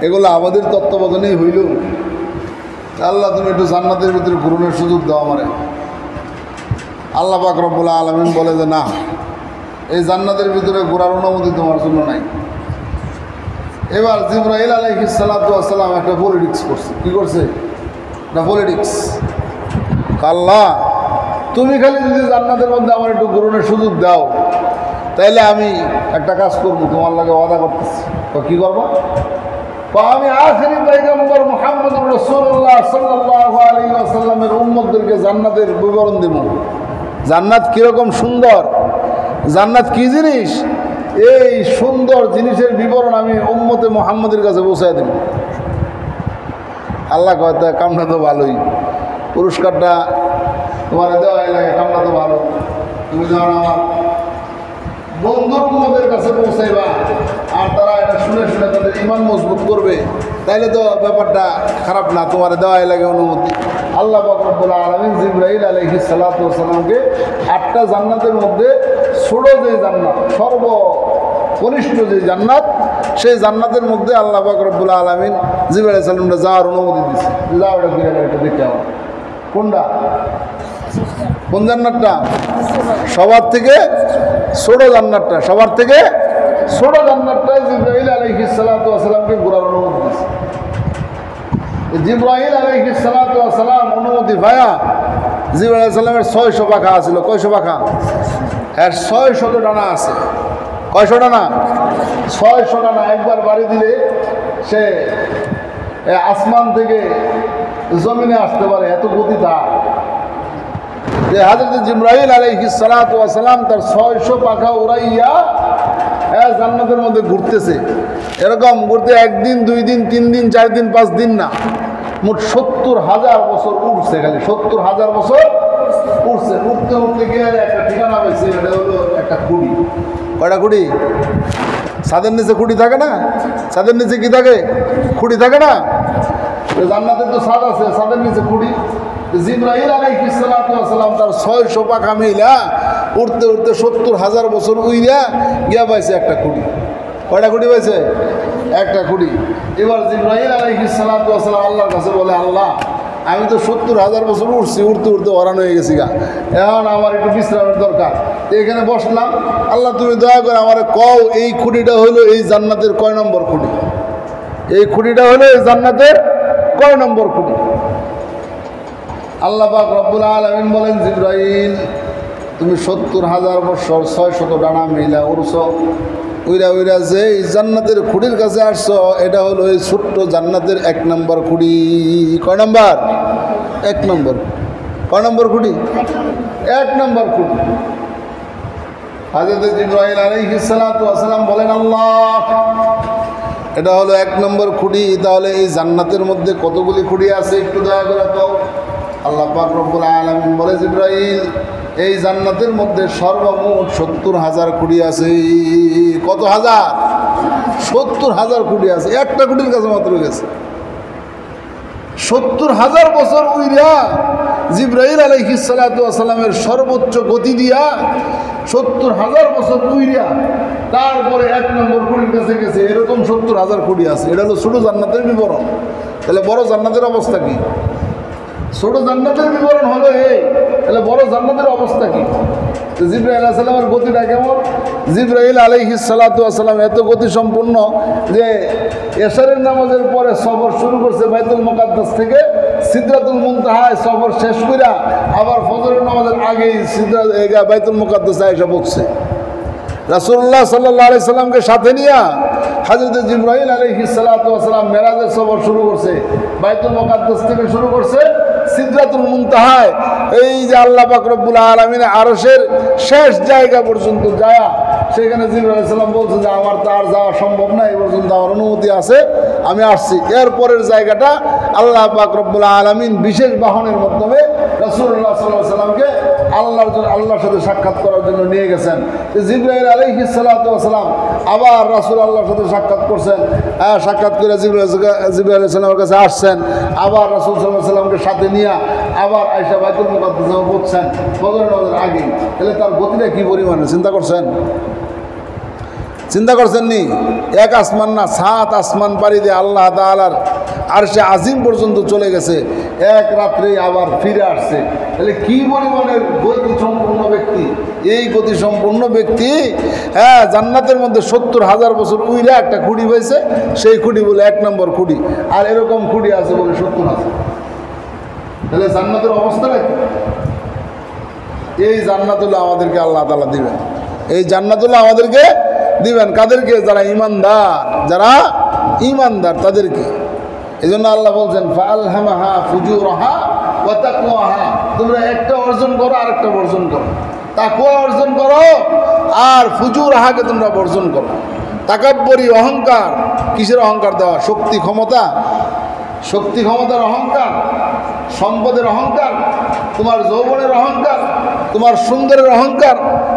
এগুলো আমাদের তত্ত্বাবধানেই হইল। আল্লাহ তুমি একটু জান্নাতের ভিতরে ঘুরনের সুযোগ দাও আমারে। আল্লাহ পাক রব্বুল আলামিন বলে যে না, এই জান্নাতের ভিতরে ঘোরার অনুমতি তোমার জন্য নাই। এবার জিবরাইল আলাইহিস সালাতু ওয়াস সালাম একটা পলিটিক্স করছে। কি করছে? একটা পলিটিক্স। আল্লাহ তুমি খালি যদি জান্নাতের মধ্যে আমার একটু ঘুরনের সুযোগ দাও, তাইলে আমি একটা কাজ করবো, তোমার লাগে ওয়াদা করতেছি। তো কী করবো? আমি আখিরি পয়গম্বর মুহাম্মদুর রাসূলুল্লাহ সাল্লাল্লাহু আলাইহি ওয়াসাল্লামের উম্মতদেরকে জান্নাতের বিবরণ দেব। জান্নাত কীরকম সুন্দর, জান্নাত কী জিনিস, এই সুন্দর জিনিসের বিবরণ আমি উম্মতে মুহাম্মদের কাছে পৌঁছায় দেব। আল্লাহ কয় তা কামটা তো ভালোই, পুরস্কারটা তোমার দেওয়াই লাগে, কামটা তো ভালো। তুমি যখন আমার বন্ধুর উম্মতের কাছে পৌঁছাইবা আর তারা এটা শুনে শুনে তাদের ঈমান মজবুত করবে, তাইলে তো ব্যাপারটা খারাপ না, তোমার দেওয়াই লাগে অনুমতি। আল্লাহ পাক রব্বুল আলামিন জিবরাইল আলাইহিস সালাতু ওয়াস সালামকে 8টা জান্নাতের মধ্যে ছোট যে জান্নাত, সর্বকনিষ্ঠ যে জান্নাত, সেই জান্নাতের মধ্যে আল্লাহ পাক রব্বুল আলামিন জিবরাইল আলাইহিস সালামকে যাওয়ার অনুমতি দিয়েছে। যাও এটা ঘুরে এটা দেখতে হবে। কোনটা? কোন জান্নাতটা? সবার থেকে ছোট জান্নাতটা, সবার থেকে ছোট জান্নাতটাই জিবরাইল আলাইহিস সালাতু ওয়াস সালামকে ঘোরার অনুমতি দিয়েছে। জিবরাইল আলাইহিস সালাতু ওয়াস সালাম অনুমতি পায়া জিবরাইল আলাইহিস সালামের 600 পাখা আছিল। কয়শো পাখা? হ্যাঁ 600 ডানা আছে। কয়শো ডানা? 600 ডানা। একবার বাড়ি দিলে সে আসমান থেকে জমিনে আসতে পারে, এত গতি তার। যে হযরত জিবরাইল আলাইহিস সালাতু ওয়াস সালাম তার 600 পাখা উড়াইয়া জান্নাতের মধ্যে ঘুরতেছে, এরকম ঘুরতে 1 দিন 2 দিন 3 দিন 4 দিন 5 দিন না, মোট 70,000 বছর উঠছে। খালি 70,000 বছর উঠছে। উঠতে উঠতে গিয়ে একটা ঠিকানা পেয়েছে, এটা হলো একটা কুড়ি। কয়টা কুড়ি? ছাদের নিচে খুঁটি থাকে না? ছাদের নিচে কি থাকে? খুঁটি থাকে না? জান্নাতের তো ছাদ আছে, ছাদের নিচে খুঁটি। জিবরাইল আলাইহিস সালাতু ওয়াস সালাম তার 600 পাখা মিলা উঠতে উঠতে 70,000 বছর উইরা গিয়া পাইছে একটা খুঁটি। কয়টা খুঁটি পাইছে? একটা খুঁটি। এবার জিবরাইল আলাইহিস সালাতু ওয়াস সালাম আল্লাহর কাছে বলে, আল্লাহ আমি তো 70,000 বছর উঠছি, উঠতে উঠতে অরান হয়ে গেছি গা, এখন আমার একটু বিশ্রামের দরকার। তো এখানে বসলাম, আল্লাহ তুমি দয়া করে আমার কও এই খুঁটিটা হলো এই জান্নাতের কয় নম্বর খুঁটি? এই খুঁটিটা হলো এই জান্নাতের কয় নম্বর খুঁটি? আল্লাহ পাক রব্বুল আলামিন বলেন, জিবরাইল তুমি 70,000 বছর 600 ডানা মিলা উড়ছ, উইরা উইরা যে এই জান্নাতের খুঁটির কাছে আসছো, এটা হলো এই ছোট্ট জান্নাতের 1 নম্বর খুঁটি। কয় নম্বর? 1 নম্বর। কয় নম্বর খুঁটি? 1 নম্বর খুঁটি। হযরত জিবরাইল আলাইহিস সালাতু ওয়াস সালাম বলেন, আল্লাহ এটা হলো 1 নম্বর খুঁটি, তাহলে এই জান্নাতের মধ্যে কতগুলি খুঁটি আছে একটু দয়া করে দাও। আল্লাহ পাক রব্বুল আলামিন বলে, জিবরাইল এই জান্নাতের মধ্যে সর্বমোট 70,000 খুঁটি আছে। কত হাজার? 70,000 খুঁটি আছে। একটা খুঁটির কাছে মাত্র গেছে। 70,000 বছর উইরা জিবরাইল আলাইহিস সালাতু ওয়াস সালামের সর্বোচ্চ গতি দিয়া 70,000 বছর উইরা তারপরে 1 নম্বর খুঁটির কাছে গেছে। এরকম 70,000 খুঁটি আছে। এটা হলো ছোট জান্নাতের বিবরণ। তাহলে বড় জান্নাতের অবস্থা কি? ছোট জান্নাতের বিবরণ হলো এই, তাহলে বড় জান্নাতের অবস্থা কি? জিবরাইল আলাইহিস সালামের গতিটা কেমন? জিবরাইল আলাইহিস সালাতু ওয়াস সালাম এত গতি সম্পন্ন যে এশারের নামাজের পরে সফর শুরু করছে বাইতুল মুকাদ্দাস থেকে সিদরাতুল মুনতাহায়, সফর শেষ কইরা আবার ফজরের নামাজের আগেই বাইতুল মুকাদ্দাসে আয়েশা পৌঁছছে। রাসূলুল্লাহ সাল্লাল্লাহু আলাইহি সাল্লামকে সাথে নিয়ে হযরত জিবরাইল আলাইহিস সালাতু ওয়াস সালাম মেরাজের সফর শুরু করছে। বাইতুল মুকাদ্দাস থেকে শুরু করছে সিদরাতুল মুনতাহায়, এই যে আল্লাহ পাক রব্বুল আলামিন আরশের শেষ জায়গা পর্যন্ত যায়। সেখানে জিবরাইল আলাইহিস সালাম বলছে যে আমার তো আর যাওয়া সম্ভব না, এই পর্যন্ত আমার অনুমতি আছে, আমি আসছি। এরপরের জায়গাটা আল্লাহ পাক রব্বুল আলামিন বিশেষ বাহনের মাধ্যমে রাসূলুল্লাহ সাল্লাল্লাহু আলাইহি সাল্লামকে আল্লাহর সাথে সাক্ষাৎ করার জন্য নিয়ে গেছেন। জিবরাইল আলাইহিস সালাতু ওয়াস সালাম আবার রাসূল আল্লাহর সাথে সাক্ষাৎ করছেন। সাক্ষাৎ করে জিবরাইল আলাইহিস সালামের কাছে আসছেন, আবার রাসূল সাল্লাল্লাহু আলাইহি সাল্লামকে সাথে নিয়ে আবার আয়েশা বাইতুল মুকাদ্দাসে পৌঁছছেন ফজরের নামাজের আগে। তাহলে তার গতিটা কি পরিমাণে চিন্তা করছেন? চিন্তা করছেন নি? 1 আসমান না 7 আসমান পাড়ি দিয়ে আল্লাহ তাআলার আরশে আজিম পর্যন্ত চলে গেছে, 1 রাত্রেই আবার ফিরে আসছে। তাহলে কি পরিমাণের গতি সম্পন্ন ব্যক্তি! এই গতি সম্পন্ন ব্যক্তি জান্নাতের মধ্যে 70,000 বছর উইরা একটা খুঁটি পাইছে, সেই খুঁটি বলে 1 নম্বর খুঁটি। আর এরকম খুঁটি আছে বলে 70,000। তাহলে জান্নাতের অবস্থাটা কি? এই জান্নাতুল্লাহ আমাদেরকে আল্লাহ তাআলা দিবেন। এই জান্নাতুল্লাহ আমাদেরকে দিবেন কাদেরকে? যারা ঈমানদার, যারা ঈমানদার তাদেরকে। এই জন্য আল্লাহ বলছেন, ফাআলহামাহা ফুজুরাহা ওয়া তাকওয়াহা, তোমরা একটা অর্জন করো আরেকটা বর্জন করো। তাকওয়া অর্জন করো আর ফুজুরাহাকে তোমরা বর্জন করো। তাকাব্বুরি অহংকার, কিসের অহংকার দেওয়া? শক্তি ক্ষমতা, শক্তি ক্ষমতার অহংকার, সম্পদের অহংকার, তোমার যৌবনের অহংকার, তোমার সুন্দরের অহংকার,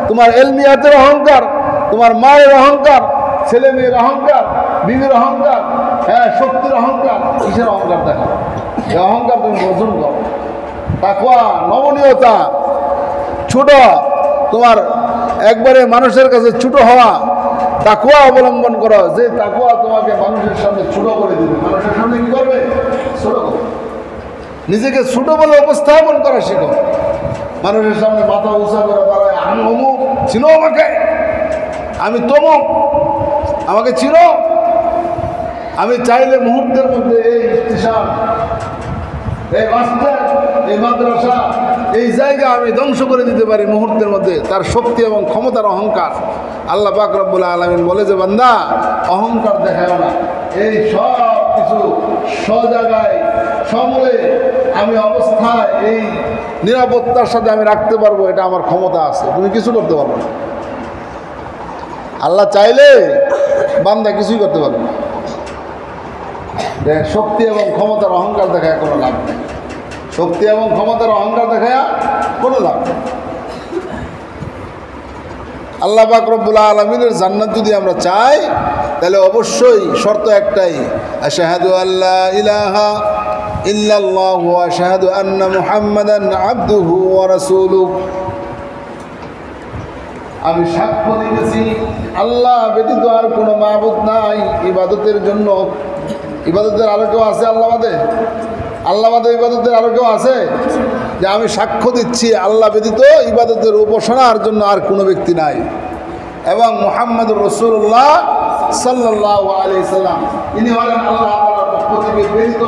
তোমার এলমিয়াতের অহংকার, তোমার মায়ের অহংকার, ছেলে মেয়ের অহংকার, বিবির অহংকার, শক্তির অহংকার, কিসের অহংকার দেখা? এই অহংকার তুমি বর্জন করো। তাকওয়া নমনীয়তা, ছোট, তোমার একবারে মানুষের কাছে ছোট হওয়া, তাকওয়া অবলম্বন করো, যে তাকওয়া তোমাকে মানুষের সামনে ছোট করে দিবে। মানুষের সামনে কি করবে? ছোট করবে। নিজেকে ছোট বলে উপস্থাপন করা শেখো। মানুষের সামনে মাথা উঁচা করে দাঁড়ায়, আমি অমুক, চিনো আমাকে, আমি তমুক, আমাকে চিনো, আমি চাইলে মুহূর্তের মধ্যে এই স্টেশন, এই মাস্টার, এই মাদ্রাসা, এই জায়গা আমি ধ্বংস করে দিতে পারি মুহূর্তের মধ্যে। তার শক্তি এবং ক্ষমতার অহংকার। আল্লাহ পাক রব্বুল আলামিন বলে যে, বান্দা অহংকার দেখায় না, এই সব কিছু জায়গায় সমূলে আমি অবস্থায় এই নিরাপত্তার সাথে আমি রাখতে পারবো, এটা আমার ক্ষমতা আছে, তুমি কিছু করতে পারবো না। আল্লাহ চাইলে বান্দা কিছুই করতে পারবে না। শক্তি এবং ক্ষমতার অহংকার দেখায় কোনো লাভ নেই। শক্তি এবং ক্ষমতার অহংকার দেখায় কোনো লাভ নেই। আল্লাহ পাক রব্বুল আলামিনের জান্নাত যদি আমরা চাই তাহলে অবশ্যই শর্ত একটাই, আশহাদু আল্লা ইলাহা ইল্লাল্লাহু ওয়া আশহাদু আন্না মুহাম্মাদান আবদুহু ওয়া রাসূলুহু। আমি সাক্ষ্য দিতেছি আল্লাহ ব্যতীত আর কোনো মাবুদ নাই ইবাদতের জন্য। ইবাদতের আরো কেউ আছে আল্লাহ বাদে? আল্লাহ বাদে ইবাদতের আরো কেউ আছে? যে আমি সাক্ষ্য দিচ্ছি আল্লাহ ব্যতীত ইবাদতের উপাসনার জন্য আর কোনো ব্যক্তি নাই, এবং মুহাম্মদুর রাসূলুল্লাহ সাল্লাল্লাহু আলাইহি সাল্লাম ইনি হলেন আল্লাহ তাআলার পক্ষ থেকে প্রেরিত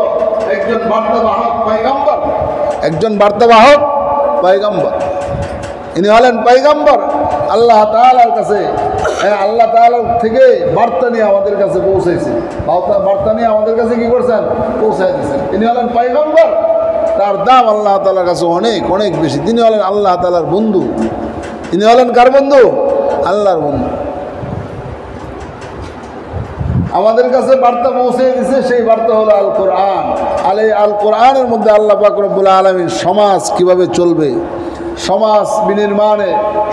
একজন বার্তাবাহক পয়গম্বর। একজন বার্তাবাহক পয়গম্বর, ইনি হলেন পয়গম্বর আল্লাহ তাআলার কাছে। আল্লাহ তাআলার থেকে বার্তা নিয়ে আমাদের কাছে পৌঁছাইছে, বার্তা নিয়ে আমাদের কাছে কি করছেন? পৌঁছাই দিয়েছেন। ইনি হলেন পয়গম্বর, তার দাম আল্লাহ তাআলার কাছে অনেক অনেক বেশি। তিনি হলেন আল্লাহ তাআলার বন্ধু। তিনি হলেন কার বন্ধু? আল্লাহর বন্ধু। আমাদের কাছে বার্তা পৌঁছে দিয়েছে, সেই বার্তা হলো আল কোরআন। আল কোরআনের মধ্যে আল্লাহ পাক রব্বুল আলামিন সমাজ কিভাবে চলবে, সমাজ বিনির্মাণে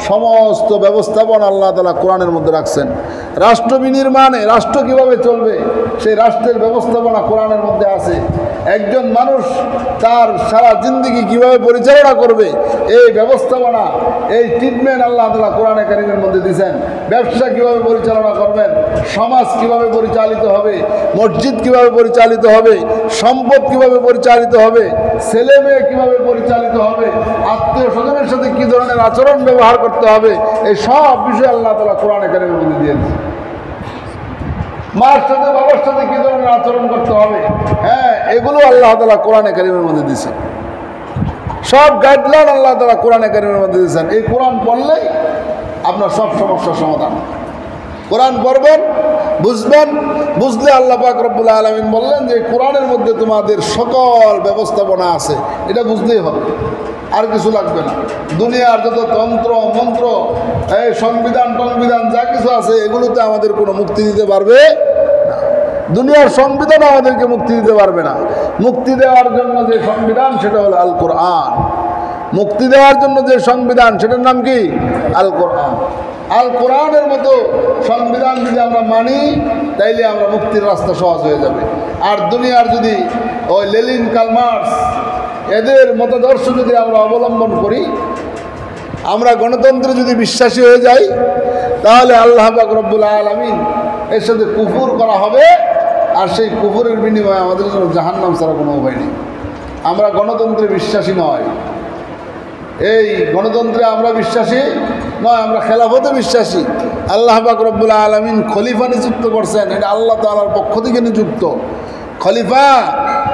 সমস্ত ব্যবস্থাপনা আল্লাহ তাআলা কোরআনের মধ্যে রাখছেন। রাষ্ট্র বিনির্মাণে রাষ্ট্র কিভাবে চলবে সেই রাষ্ট্রের ব্যবস্থাপনা কোরআনের মধ্যে আছে। একজন মানুষ তার সারা জিন্দেগি কিভাবে পরিচালনা করবে এই ব্যবস্থাপনা, এই ট্রিটমেন্ট আল্লাহ তাআলা কোরআনে কারীমের মধ্যে দিয়েছেন। ব্যবসা কিভাবে পরিচালনা করবেন, সমাজ কিভাবে পরিচালিত হবে, মসজিদ কিভাবে পরিচালিত হবে, সম্পদ কিভাবে পরিচালিত হবে, ছেলে মেয়ে কিভাবে পরিচালিত হবে, আত্মীয় স্বজনের সাথে কি ধরনের আচরণ ব্যবহার করতে হবে, এই সব বিষয় আল্লাহ তাআলা কোরআনে কারীমের মধ্যে দিয়েছেন। মার সাথে বাবার সাথে কি ধরনের আচরণ করতে হবে, এগুলো আল্লাহ তাআলা কোরআনে কারীমের মধ্যে দিয়েছেন। সব গাইডলাইন আল্লাহ তাআলা কোরআনে কারীমের মধ্যে দিয়েছেন। এই কোরআন পড়লেই আপনার সব সমস্যার সমাধান। কোরআন পড়বেন, বুঝবেন, বুঝলে আল্লাহ পাক রব্বুল আলামিন বললেন যে কোরআনের মধ্যে তোমাদের সকল ব্যবস্থাপনা আছে, এটা বুঝলেই হবে, আর কিছু লাগবে না। দুনিয়ার যত তন্ত্র মন্ত্র, এই সংবিধান টংবিধান যা কিছু আছে এগুলোতে আমাদের কোনো মুক্তি দিতে পারবে না। দুনিয়ার সংবিধান আমাদেরকে মুক্তি দিতে পারবে না। মুক্তি দেওয়ার জন্য যে সংবিধান সেটা হলো আল কোরআন। মুক্তি দেওয়ার জন্য যে সংবিধান সেটার নাম কি? আল কোরআন। আল কোরআনের মতো সংবিধান যদি আমরা মানি তাইলে আমরা মুক্তির রাস্তা সহজ হয়ে যাবে। আর দুনিয়ার যদি ওই লেনিন কার্ল মার্কস এদের মতাদর্শ যদি আমরা অবলম্বন করি, আমরা গণতন্ত্রে যদি বিশ্বাসী হয়ে যাই, তাহলে আল্লাহ পাক রব্বুল আলামিন এর সাথে কুফর করা হবে, আর সেই কুফরের বিনিময়ে আমাদের জন্য জাহান্নাম ছাড়া কোনো উপায় নেই। আমরা গণতন্ত্রে বিশ্বাসী নয়, এই গণতন্ত্রে আমরা বিশ্বাসী নয়, আমরা খেলাফতে বিশ্বাসী। আল্লাহ পাক রব্বুল আলামিন খলিফা নিযুক্ত করছেন, এটা আল্লাহ তাআলার পক্ষ থেকে নিযুক্ত খলিফা।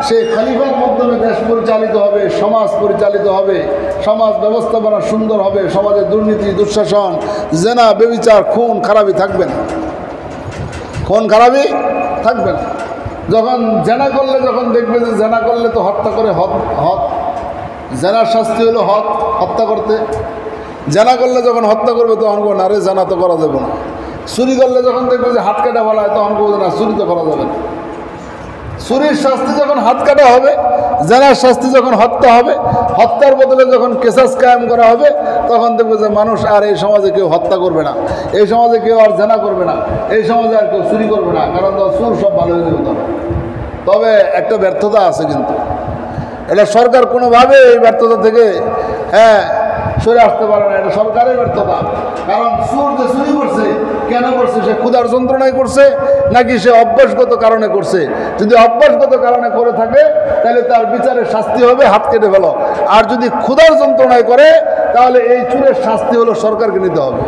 সেই খলিফার মাধ্যমে দেশ পরিচালিত হবে, সমাজ পরিচালিত হবে, সমাজ ব্যবস্থাপনা সুন্দর হবে, সমাজে দুর্নীতি দুঃশাসন জেনা ব্যভিচার খুন খারাপি থাকবে না, খুন খারাপি থাকবে না। যখন জেনা করলে, যখন দেখবে যে জেনা করলে তো হত্যা করে, জেনার শাস্তি হলো হত্যা করতে। জেনা করলে যখন হত্যা করবে তখন বলবো না রে জেনা তো করা যাবে না। চুরি করলে যখন দেখবে যে হাত কাটা বলা হয় তখন বলবো না চুরি তো করা যাবে না। চুরির শাস্তি যখন হাত কাটা হবে, জেনার শাস্তি যখন হত্যা হবে, হত্যার বদলে যখন কেসাস কায়েম করা হবে, তখন দেখবে যে মানুষ আর এই সমাজে কেউ হত্যা করবে না, এই সমাজে কেউ আর জেনা করবে না, এই সমাজে আর কেউ চুরি করবে না, কারণ চুর সব ভালো হয়ে যাবে। তবে একটা ব্যর্থতা আছে, কিন্তু এটা সরকার কোনোভাবে এই ব্যর্থতা থেকে সরে আসতে পারে না। এটা সরকারের ব্যর্থতা। কারণ চুর যে চুরি করছে, কেন করছে? সে ক্ষুধার যন্ত্রণায় করছে নাকি সে অভ্যাসগত কারণে করছে? যদি অভ্যাসগত কারণে করে থাকে তাহলে তার বিচারের শাস্তি হবে হাত কেটে ফেলো। আর যদি ক্ষুধার যন্ত্রণায় করে তাহলে এই চুরের শাস্তি হলো সরকারকে নিতে হবে,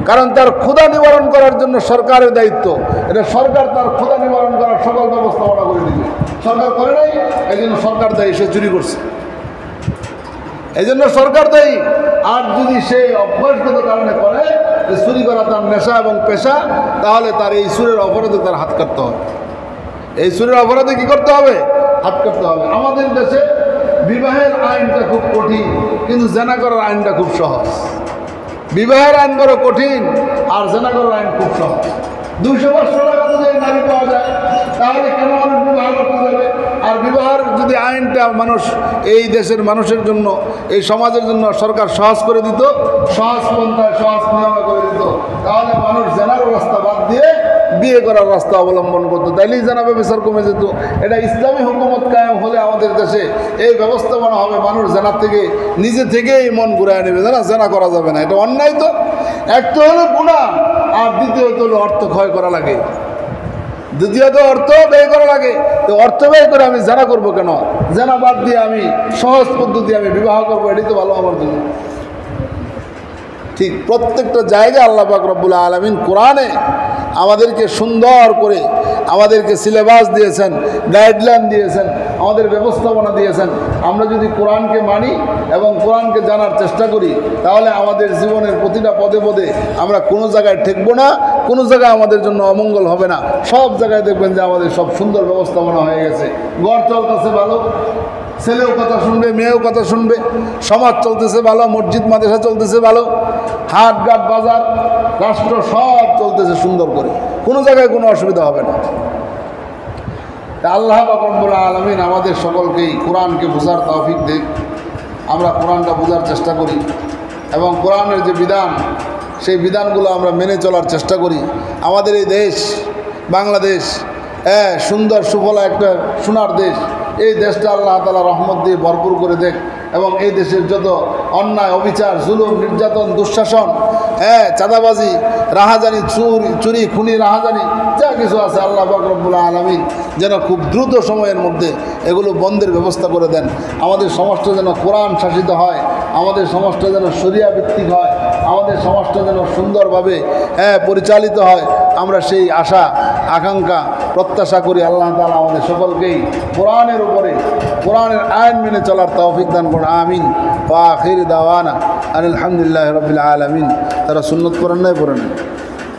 কারণ তার ক্ষুধা নিবারণ করার জন্য সরকারের দায়িত্ব। এটা সরকার তার ক্ষুধা নিবারণ করার সকল ব্যবস্থাপনা করে দিবে। সরকার করে নাই, এই জন্য সরকার দায়ী, সে চুরি করছে, এই জন্য সরকার দায়ী। আর যদি সে অভ্যাসগত কারণে করে যে চুরি করা তার নেশা এবং পেশা, তাহলে তার এই চুরের অপরাধে তার হাত কাটতে হবে। এই চুরের অপরাধে কি করতে হবে? হাত কাটতে হবে। আমাদের দেশে বিবাহের আইনটা খুব কঠিন, কিন্তু জেনা করার আইনটা খুব সহজ। বিবাহের আইন বড় কঠিন আর জেনা করার আইন খুব সহজ। 200-500 টাকা যদি নারী পাওয়া যায় তাহলে কেন মানুষ বিবাহ করতে যাবে? আর বিবাহের যদি আইনটা মানুষ এই দেশের মানুষের জন্য, এই সমাজের জন্য সরকার সহজ করে দিত, সহজ পন্থায় সহজ নিয়মে করে দিত, তাহলে মানুষ জেনার রাস্তা বাদ দিয়ে বিয়ে করার রাস্তা অবলম্বন করতো, তাইলেই জেনা ব্যবচার কমে যেত। এটা ইসলামী হুকুমত কায়েম হলে আমাদের দেশে এই ব্যবস্থাপনা হবে, মানুষ জেনার থেকে নিজে থেকেই মন ঘুরায় নেবে, জেনা করা যাবে না। এটা অন্যায় তো। এক তো হলো গুনাহ, আর দ্বিতীয়ত হলো অর্থ ক্ষয় করা লাগে, দ্বিতীয়ত অর্থ ব্যয় করা লাগে। তো অর্থ ব্যয় করে আমি জেনা করবো কেন? জেনা বাদ দিয়ে আমি সহজ পদ্ধতি আমি বিবাহ করবো, এটাই তো ভালো আমার জন্য। ঠিক প্রত্যেকটা জায়গায় আল্লাহ পাক রব্বুল আলামিন কোরআনে আমাদেরকে সুন্দর করে আমাদেরকে সিলেবাস দিয়েছেন, গাইডলাইন দিয়েছেন, আমাদের ব্যবস্থাপনা দিয়েছেন। আমরা যদি কোরআনকে মানি এবং কোরআনকে জানার চেষ্টা করি, তাহলে আমাদের জীবনের প্রতিটা পদে পদে আমরা কোনো জায়গায় ঠেকবো না, কোনো জায়গায় আমাদের জন্য অমঙ্গল হবে না। সব জায়গায় দেখবেন যে আমাদের সব সুন্দর ব্যবস্থাপনা হয়ে গেছে। ঘর চলতেছে ভালো, ছেলেও কথা শুনবে, মেয়েও কথা শুনবে, সমাজ চলতেছে ভালো, মসজিদ মাদ্রাসা চলতেছে ভালো, হাট ঘাট বাজার রাষ্ট্র সব চলতেছে সুন্দর করে, কোনো জায়গায় কোনো অসুবিধা হবে না। আল্লাহ পাক রব্বুল আলামিন আমাদের সকলকেই কোরআনকে বোঝার তৌফিক দেন, আমরা কোরআনটা বোঝার চেষ্টা করি এবং কোরআনের যে বিধান সেই বিধানগুলো আমরা মেনে চলার চেষ্টা করি। আমাদের এই দেশ বাংলাদেশ সুন্দর সুফলা একটা সোনার দেশ, এই দেশটা আল্লাহ তাআলা রহমত দিয়ে ভরপুর করে দেখ এবং এই দেশের যত অন্যায় অবিচার জুলুম নির্যাতন দুঃশাসন চাঁদাবাজি রাহাজানি চুরি খুনি রাহাজানি যা কিছু আছে আল্লাহ পাক রব্বুল আলামিন যেন খুব দ্রুত সময়ের মধ্যে এগুলো বন্ধের ব্যবস্থা করে দেন। আমাদের সমাজটা যেন কোরআন শাসিত হয়, আমাদের সমাজটা যেন শরিয়া ভিত্তিক হয়, আমাদের সমাজটা যেন সুন্দরভাবে পরিচালিত হয়। আমরা সেই আশা আকাঙ্ক্ষা প্রত্যাশা করি। আল্লাহ তাআলা আমাদের সকলকেই কোরআনের উপরে কোরআনের আইন মেনে চলার তৌফিক দান করুন। আমিন। ওয়া আখির দাওয়ানা আলহামদুলিল্লাহি রাব্বিল আলামিন। তারা সুন্নত পড়েন নাই?